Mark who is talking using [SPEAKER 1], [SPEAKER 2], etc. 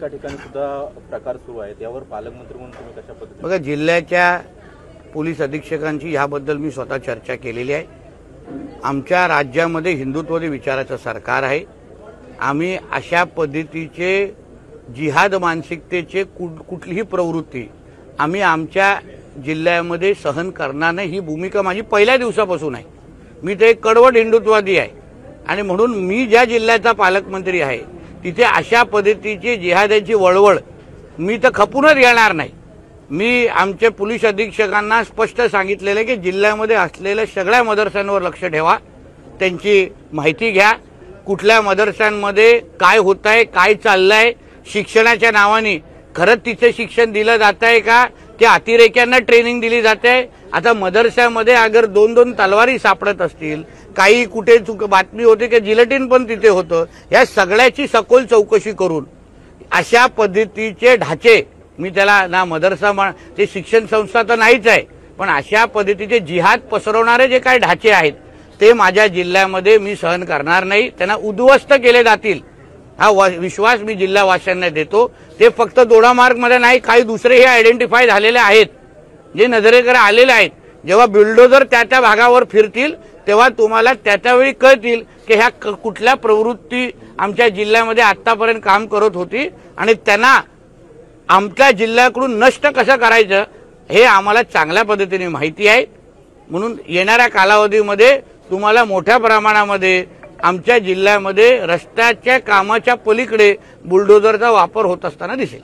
[SPEAKER 1] एका ठिकाणी सुद्धा प्रकार सुरू आहेत, यावर पालकमंत्री म्हणून तुम्ही कशा पद्धतीने?
[SPEAKER 2] बघा, जिल्ह्याच्या पोलीस अधीक्षकांची याबद्दल मी स्वतः चर्चा केलेली आहे। आमच्या राज्यामध्ये हिंदुत्ववादी विचाराचं सरकार आहे। आम्ही अशा पद्धतीचे जिहाद मानसिकतेचे कुठलीही प्रवृत्ती आम्ही आमच्या जिल्ह्यामध्ये सहन करणार नाही, ही भूमिका माझी पहिल्या दिवसापासून आहे। मी ते एक कडवट हिंदुत्ववादी आहे आणि म्हणून मी ज्या जिल्ह्याचा पालकमंत्री आहे तिथे अशा पद्धतीची जिहादाची वळवळ मी तर खपूनच येणार नाही। मी आमच्या पोलीस अधीक्षकांना स्पष्ट सांगितलेलं आहे की जिल्ह्यामध्ये असलेल्या सगळ्या मदरशांवर लक्ष ठेवा, त्यांची माहिती घ्या, कुठल्या मदरशांमध्ये काय होत आहे, काय चाललंय, शिक्षणाच्या नावाने खरंच तिथे शिक्षण दिलं जात आहे का, त्या अतिरेक्यांना ट्रेनिंग दिली जाते। आता मदरशामध्ये अगर दोन दोन तलवारी सापडत असतील, काही कुठे बातमी होते की जिलेटिन पण तिथे होतं, या सगळ्याची सखोल चौकशी करून अशा पद्धतीचे ढाचे, मी त्याला ना मदरसा ते शिक्षण संस्था तर नाहीच आहे, पण अशा पद्धतीचे जिहाद पसरवणारे जे काही ढाचे आहेत ते माझ्या जिल्ह्यामध्ये मी सहन करणार नाही। त्यांना उद्ध्वस्त केले जातील हा विश्वास मी जिल्हावासियांना देतो। ते फक्त दोडामार्गमध्ये नाही, काही दुसरेही आयडेंटिफाय झालेले आहेत जे नजरेकडे आलेले आहेत। जेव्हा बुलडोजर त्या भागावर फिरतील तेव्हा तुम्हाला त्यावेळी कळतील की ह्या कुठल्या प्रवृत्ती आमच्या जिल्ह्यामध्ये आतापर्यंत काम करत होती आणि त्यांना आमच्या जिल्ह्याकडून नष्ट कसं करायचं हे आम्हाला चांगल्या पद्धतीने माहिती आहे। म्हणून येणाऱ्या कालावधीमध्ये तुम्हाला मोठ्या प्रमाणामध्ये आमच्या जिल्ह्यामध्ये रस्त्याच्या कामाच्या पलीकडे बुलडोजरचा वापर होत असताना दिसेल।